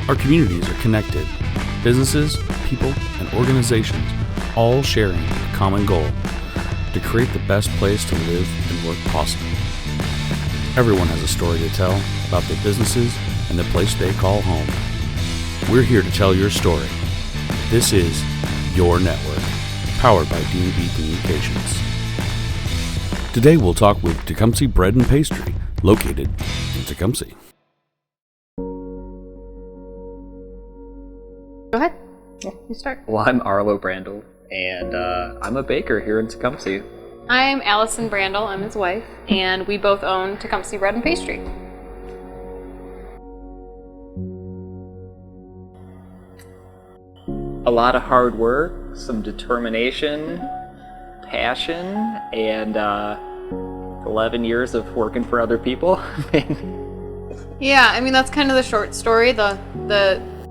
Our communities are connected. Businesses, people, and organizations all sharing a common goal to create the best place to live and work possible. Everyone has a story to tell about their businesses and the place they call home. We're here to tell your story. This is Your Network, powered by D&B Communications. Today we'll talk with Tecumseh Bread and Pastry, located in Tecumseh. Go ahead. Yeah, you start. Well, I'm Arlo Brandl, and I'm a baker here in Tecumseh. I'm Alisyn Brandl. I'm his wife, and we both own Tecumseh Bread and Pastry. A lot of hard work, some determination, passion, and 11 years of working for other people. Yeah, I mean, that's kind of the short story. The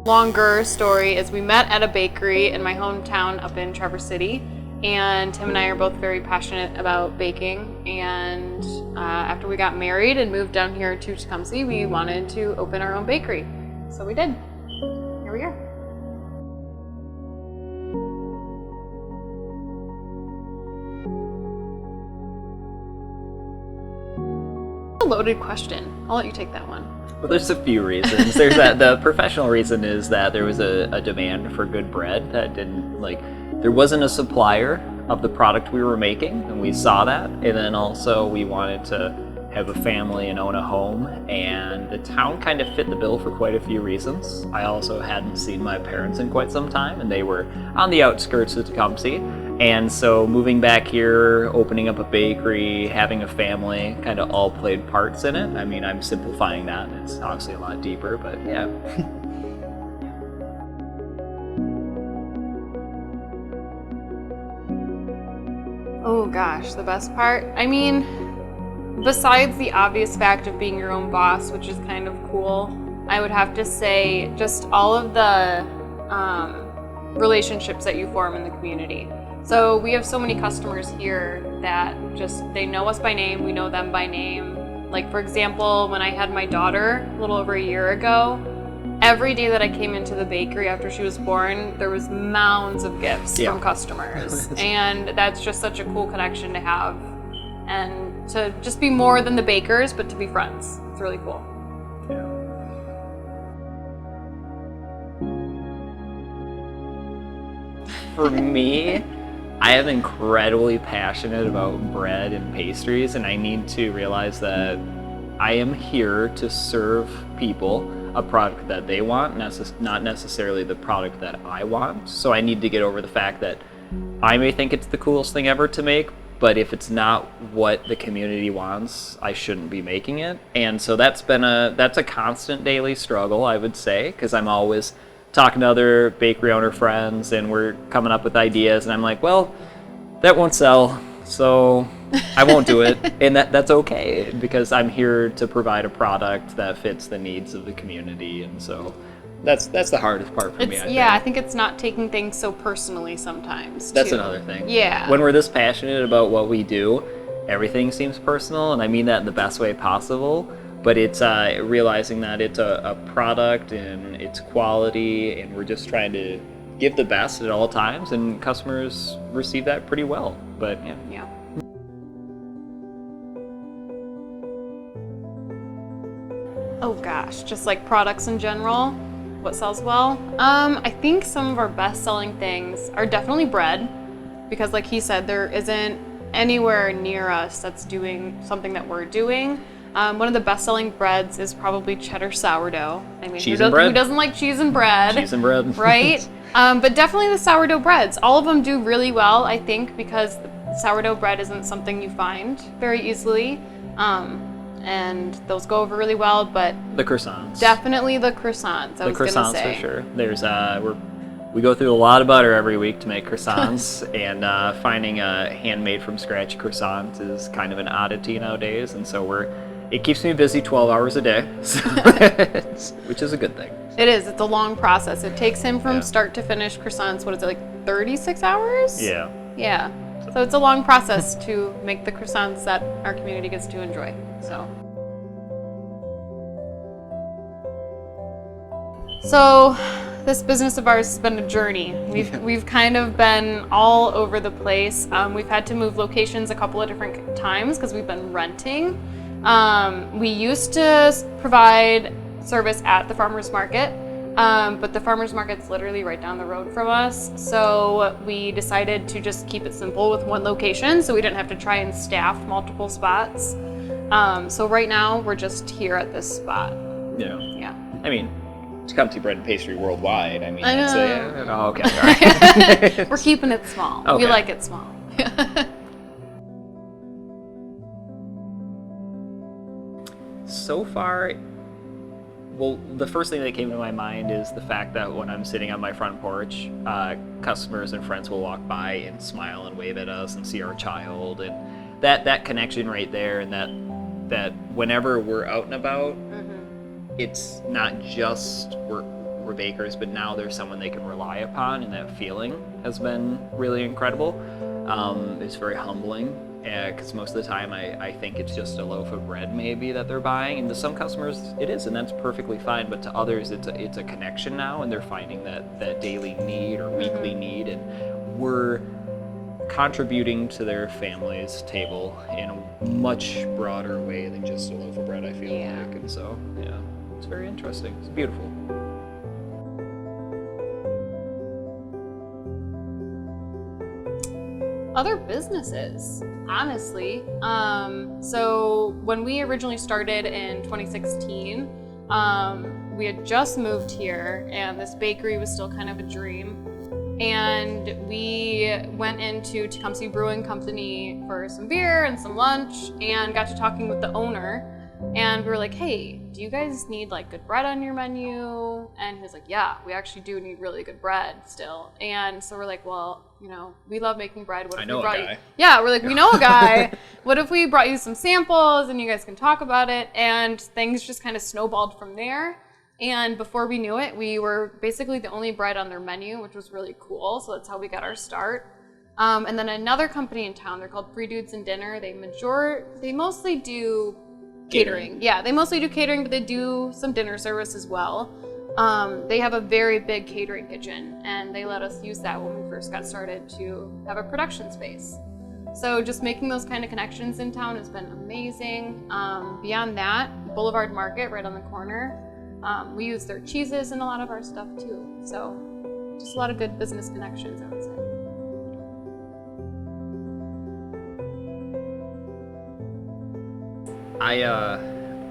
longer story is we met at a bakery in my hometown up in Traverse City, and Tim and I are both very passionate about baking, and after we got married and moved down here to Tecumseh, we wanted to open our own bakery. So we did. Here we are. A loaded question. I'll let you take that one. Well, there's a few reasons. There's that the professional reason is that there was a demand for good bread that didn't there wasn't a supplier of the product we were making, and we saw that. And then also we wanted to have a family and own a home, and the town kind of fit the bill for quite a few reasons. I also hadn't seen my parents in quite some time, and they were on the outskirts of Tecumseh. And so moving back here, opening up a bakery, having a family, kind of all played parts in it. I mean, I'm simplifying that. It's obviously a lot deeper, but yeah. Oh gosh, the best part? I mean, besides the obvious fact of being your own boss, which is kind of cool, I would have to say just all of the relationships that you form in the community. So we have so many customers here that they know us by name, we know them by name. Like, for example, when I had my daughter a little over a year ago, every day that I came into the bakery after she was born, there was mounds of gifts from customers. And that's just such a cool connection to have. And to just be more than the bakers, but to be friends. It's really cool. Yeah. For me, I am incredibly passionate about bread and pastries, and I need to realize that I am here to serve people a product that they want, not necessarily the product that I want. So I need to get over the fact that I may think it's the coolest thing ever to make, but if it's not what the community wants, I shouldn't be making it. And so that's a constant daily struggle, I would say, because I'm always talking to other bakery owner friends, and we're coming up with ideas, and I'm like, well, that won't sell, so I won't do it. And that's okay, because I'm here to provide a product that fits the needs of the community. And so that's the hardest part for me, I think. I think it's not taking things so personally sometimes, That's too. another thing. Yeah. When we're this passionate about what we do, everything seems personal, and I mean that in the best way possible. But it's realizing that it's a product and it's quality, and we're just trying to give the best at all times, and customers receive that pretty well. But yeah. Oh gosh, just like products in general, what sells well? I think some of our best-selling things are definitely bread, because like he said, there isn't anywhere near us that's doing something that we're doing. One of the best-selling breads is probably cheddar sourdough. I mean, who doesn't like cheese and bread? Cheese and bread. Right? But definitely the sourdough breads. All of them do really well, I think, because sourdough bread isn't something you find very easily. and those go over really well, but The croissants. definitely the croissants, I was going to croissants say. for sure. There's we go through a lot of butter every week to make croissants, and finding a handmade from scratch croissant is kind of an oddity nowadays, and so it keeps me busy 12 hours a day, so which is a good thing. It is. It's a long process. It takes him from start to finish croissants, what is it, like 36 hours? Yeah. Yeah. So it's a long process to make the croissants that our community gets to enjoy. So this business of ours has been a journey. We've kind of been all over the place. We've had to move locations a couple of different times because we've been renting. We used to provide service at the farmers market, but the farmers market's literally right down the road from us. So we decided to just keep it simple with one location, so we didn't have to try and staff multiple spots. So right now we're just here at this spot. Yeah. Yeah. I mean, Tecumseh Bread Pastry worldwide. I mean, I it's know. oh, okay, all right. We're keeping it small. Okay. We like it small. So far, well, the first thing that came to my mind is the fact that when I'm sitting on my front porch, customers and friends will walk by and smile and wave at us and see our child, and that connection right there, and that whenever we're out and about, it's not just we're bakers, but now there's someone they can rely upon, and that feeling has been really incredible. It's very humbling, because most of the time I think it's just a loaf of bread maybe that they're buying, and to some customers it is, and that's perfectly fine, but to others it's a connection now, and they're finding that daily need or weekly need, and we're contributing to their family's table in a much broader way than just a loaf of bread, I feel like. And so, yeah, it's very interesting. It's beautiful. Other businesses, honestly. So when we originally started in 2016, we had just moved here, and this bakery was still kind of a dream. And we went into Tecumseh Brewing Company for some beer and some lunch, and got to talking with the owner. And we were like, hey, do you guys need like good bread on your menu? And he was like, yeah, we actually do need really good bread still. And so we're like, well, we love making bread. What if we brought you? Yeah, we're like, we know a guy. What if we brought you some samples and you guys can talk about it? And things just kind of snowballed from there. And before we knew it, we were basically the only bread on their menu, which was really cool. So that's how we got our start. And then another company in town, they're called Free Dudes and Dinner. They mostly do catering. Yeah, they mostly do catering, but they do some dinner service as well. They have a very big catering kitchen, and they let us use that when we first got started to have a production space. So just making those kind of connections in town has been amazing. Beyond that, Boulevard Market right on the corner. We use their cheeses in a lot of our stuff too. So just a lot of good business connections, I would say.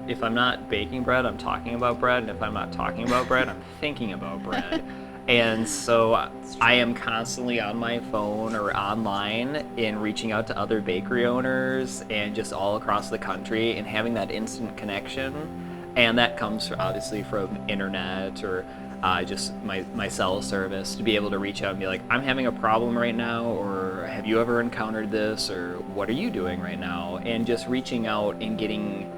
If I'm not baking bread, I'm talking about bread, and if I'm not talking about bread, I'm thinking about bread. And so I am constantly on my phone or online and reaching out to other bakery owners and just all across the country and having that instant connection. And that comes obviously from internet or just my cell service, to be able to reach out and be like, I'm having a problem right now, or have you ever encountered this, or what are you doing right now? And just reaching out and getting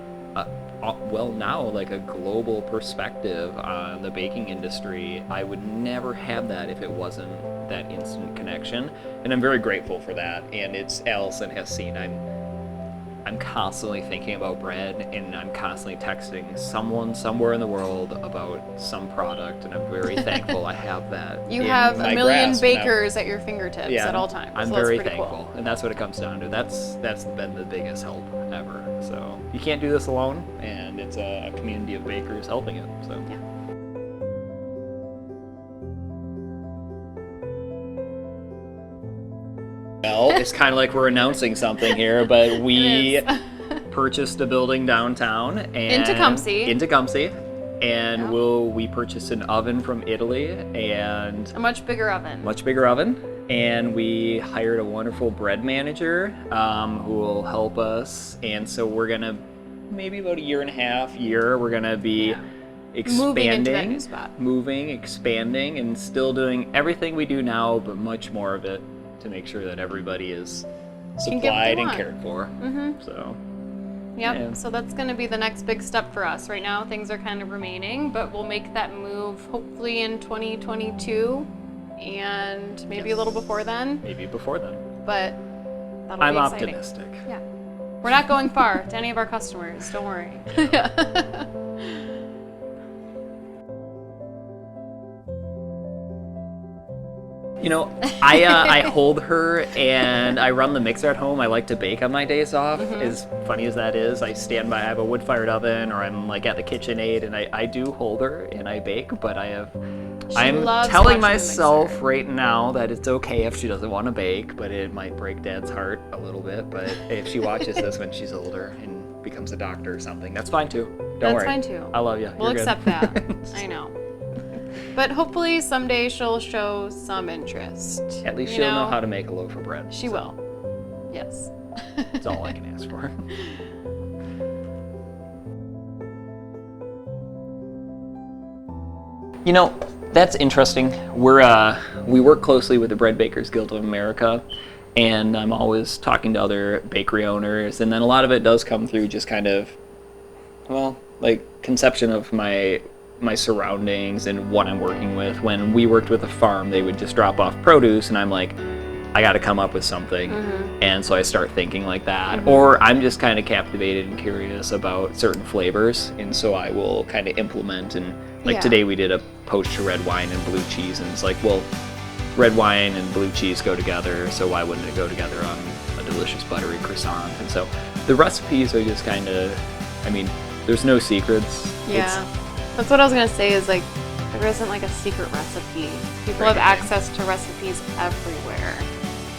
now like a global perspective on the baking industry. I would never have that if it wasn't that instant connection, and I'm very grateful for that. And it's Alisyn has seen I'm constantly thinking about bread, and I'm constantly texting someone somewhere in the world about some product, and I'm very thankful I have that. You have a million grasp, bakers at your fingertips at all times. I'm so very that's pretty thankful, cool. and that's what it comes down to. That's been the biggest help ever. So you can't do this alone, and it's a community of bakers helping it. So Yeah. Well, it's kind of like we're announcing something here, but we purchased a building downtown and In Tecumseh. And we purchased an oven from Italy, and A much bigger oven. And we hired a wonderful bread manager who will help us. And so we're gonna maybe about a year and a half, we're going to be Moving into that expanding, new spot. expanding, and still doing everything we do now, but much more of it to make sure that everybody is Can get what they supplied and want. cared for. So, Yep, yeah. so that's going to be the next big step for us. Right now, things are kind of remaining, but we'll make that move hopefully in 2022 and maybe a little before then, maybe before then. but that'll I'm be exciting. optimistic. Yeah. We're not going far to any of our customers, don't worry. You know, I hold her and I run the mixer at home. I like to bake on my days off. As funny as that is, I stand by, I have a wood-fired oven, or I'm like at the KitchenAid, and I do hold her and I bake, but I'm loves telling watching the myself mixer. right now that it's okay if she doesn't want to bake, but it might break Dad's heart a little bit. But if she watches this when she's older and becomes a doctor or something, that's fine too. Don't worry. That's fine too. I love you. We'll You're good. accept that. I know. But hopefully someday she'll show some interest. At least you she'll know how to make a loaf of bread. She will. Yes. That's all I can ask for. You know, that's interesting. We work closely with the Bread Bakers Guild of America, and I'm always talking to other bakery owners, and then a lot of it does come through just kind of, well, like conception of my surroundings and what I'm working with. When we worked with a farm, they would just drop off produce, and I'm like, I got to come up with something. And so I start thinking like that. Or I'm just kind of captivated and curious about certain flavors, and so I will kind of implement. And like today we did a poached red wine and blue cheese, and it's like, well, red wine and blue cheese go together, so why wouldn't it go together on a delicious buttery croissant? And so the recipes are just kind of, I mean, there's no secrets. Yeah. That's what I was going to say is like, there isn't like a secret recipe. People have access to recipes everywhere.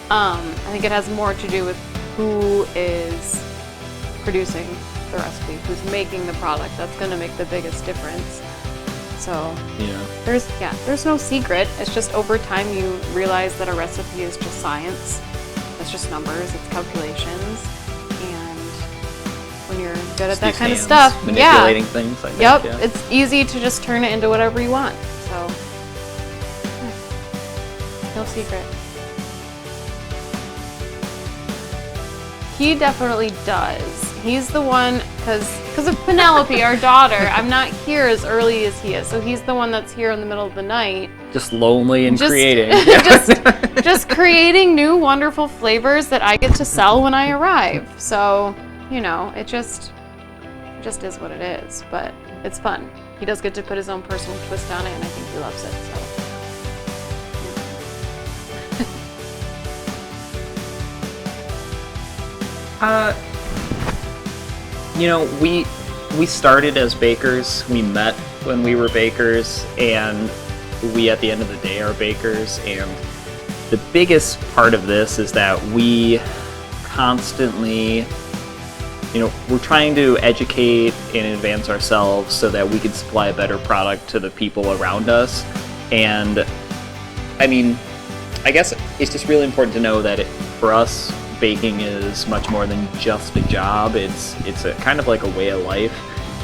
I think it has more to do with who is producing the recipe, who's making the product. That's going to make the biggest difference. So there's no secret. It's just over time you realize that a recipe is just science. It's just numbers, it's calculations. And when you're good at that kind of stuff, manipulating things. I think, Yep, yeah. it's easy to just turn it into whatever you want. So, no secret. He definitely does. He's the one, because of Penelope, our daughter, I'm not here as early as he is. So he's the one that's here in the middle of the night. Just lonely and Just- creating. just creating new wonderful flavors that I get to sell when I arrive. So, you know, it just is what it is. But it's fun. He does get to put his own personal twist on it, and I think he loves it. So. You know, we started as bakers. We met when we were bakers, and we at the end of the day are bakers. And the biggest part of this is that we constantly, you know, we're trying to educate and advance ourselves so that we can supply a better product to the people around us. And I mean, I guess it's just really important to know that for us, baking is much more than just a job. It's a kind of like a way of life.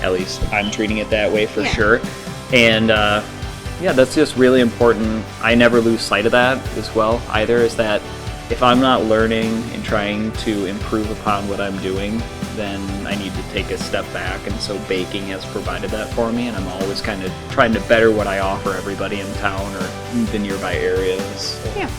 At least I'm treating it that way for sure. And yeah, that's just really important. I never lose sight of that as well either, is that if I'm not learning and trying to improve upon what I'm doing, then I need to take a step back. And so baking has provided that for me, and I'm always kind of trying to better what I offer everybody in town or the nearby areas. So, Yeah.